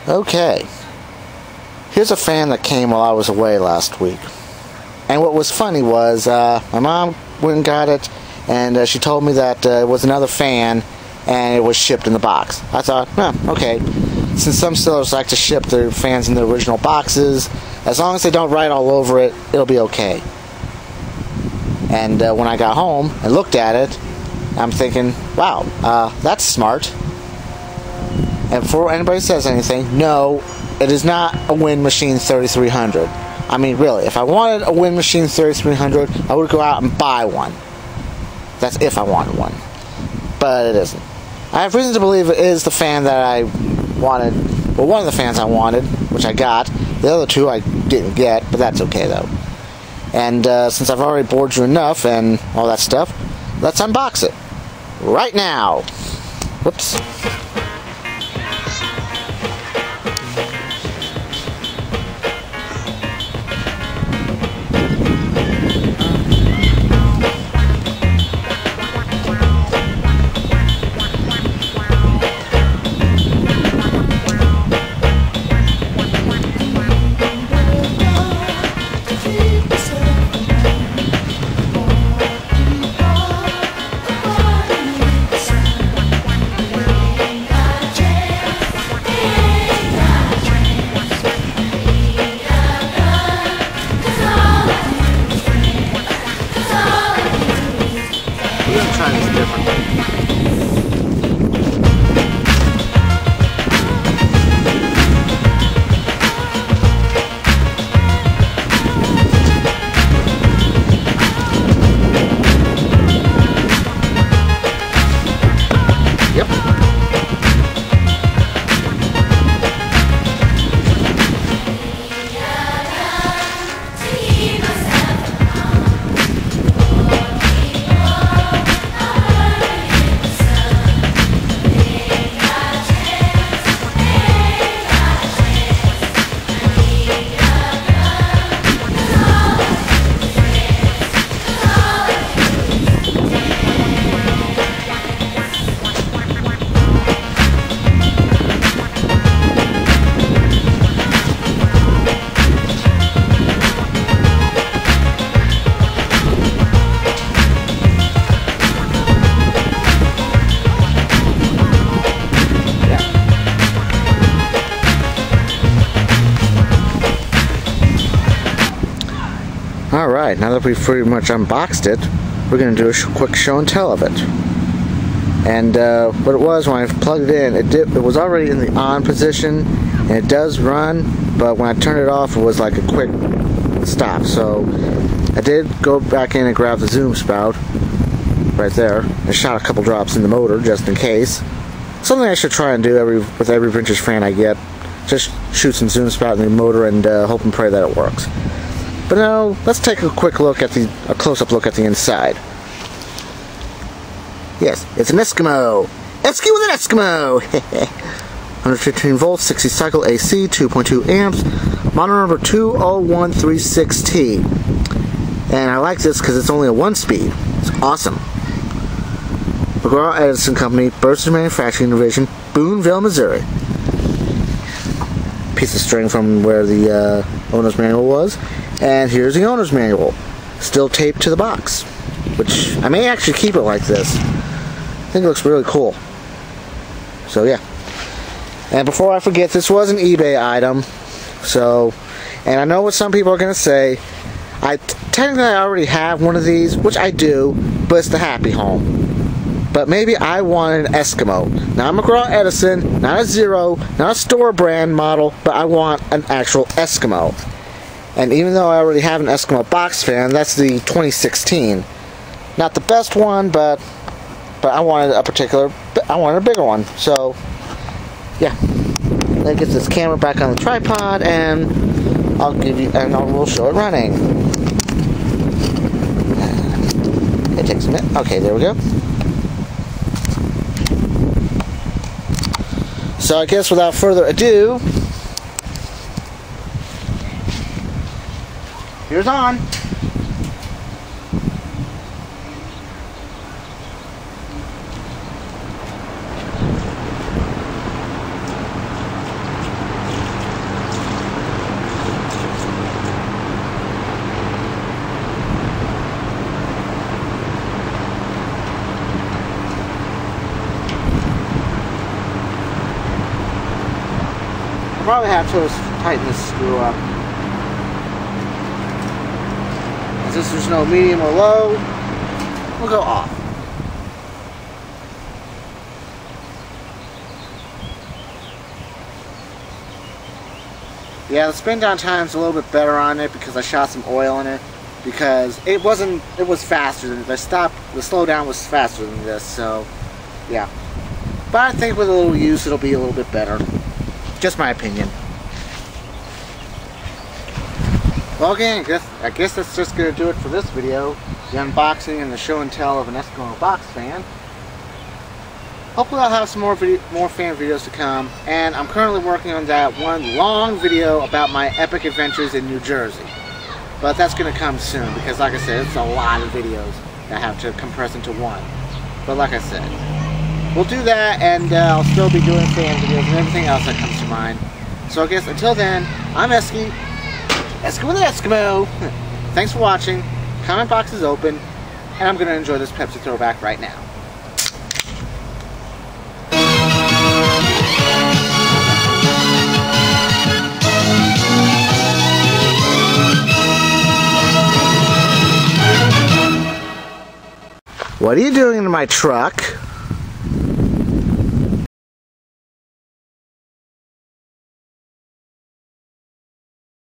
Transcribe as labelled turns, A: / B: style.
A: Okay, here's a fan that came while I was away last week. And what was funny was, my mom went and got it, and she told me that it was another fan, and it was shipped in the box. I thought, okay, since some sellers like to ship their fans in the original boxes, as long as they don't write all over it, it'll be okay. And when I got home and looked at it, I'm thinking, wow, that's smart. And before anybody says anything, no, it is not a Wind Machine 3300. I mean, really, if I wanted a Wind Machine 3300, I would go out and buy one. That's if I wanted one. But it isn't. I have reason to believe it is the fan that I wanted. Well, one of the fans I wanted, which I got. The other two I didn't get, but that's okay, though. And since I've already bored you enough and all that stuff, let's unbox it. Right now. Whoops. Alright, now that we've pretty much unboxed it, we're going to do a quick show and tell of it. And what it was, when I plugged it in, it was already in the on position, and it does run, but when I turned it off, it was like a quick stop. So I did go back in and grab the zoom spout right there, and shot a couple drops in the motor just in case. Something I should try and do with every vintage fan I get. Just shoot some zoom spout in the motor and hope and pray that it works. But now, let's take a quick look at a close-up look at the inside. Yes, it's an Eskimo. Eskie with an Eskimo! 115 volts, 60 cycle AC, 2.2 amps, model number 20136T. And I like this because it's only a 1-speed. It's awesome. McGraw Edison Company, Bursters Manufacturing Division, Boonville, Missouri. Piece of string from where the owner's manual was. And here's the owner's manual, still taped to the box, which I may actually keep it like this. I think it looks really cool. So yeah. And before I forget, this was an eBay item. So, and I know what some people are going to say. Technically I already have one of these, which I do, but it's the Happy Home. But maybe I want an Eskimo. Not McGraw Edison, not a Zero, not a store brand model, but I want an actual Eskimo. And even though I already have an Eskimo box fan, that's the 2016. Not the best one, but I wanted I wanted a bigger one. So, yeah. That gets this camera back on the tripod, and we'll show it running. It takes a minute. Okay, there we go. So I guess without further ado, here's on. probably have to tighten this screw up. Since there's no medium or low, we'll go off. Yeah, the spin down time's a little bit better on it because I shot some oil in it. Because it was faster than this. The slowdown was faster than this, so yeah. But I think with a little use it'll be a little bit better. Just my opinion. Well, again, I guess that's just going to do it for this video. The unboxing and the show and tell of an Eskimo box fan. Hopefully I'll have some more fan videos to come. And I'm currently working on that one long video about my epic adventures in New Jersey. But that's going to come soon because, like I said, it's a lot of videos that I have to compress into one. But like I said, we'll do that, and I'll still be doing fan videos and everything else that comes to mind. So I guess until then, I'm Eskie. Eskie with an Eskimo. Thanks for watching. Comment box is open, and I'm going to enjoy this Pepsi throwback right now. What are you doing in my truck?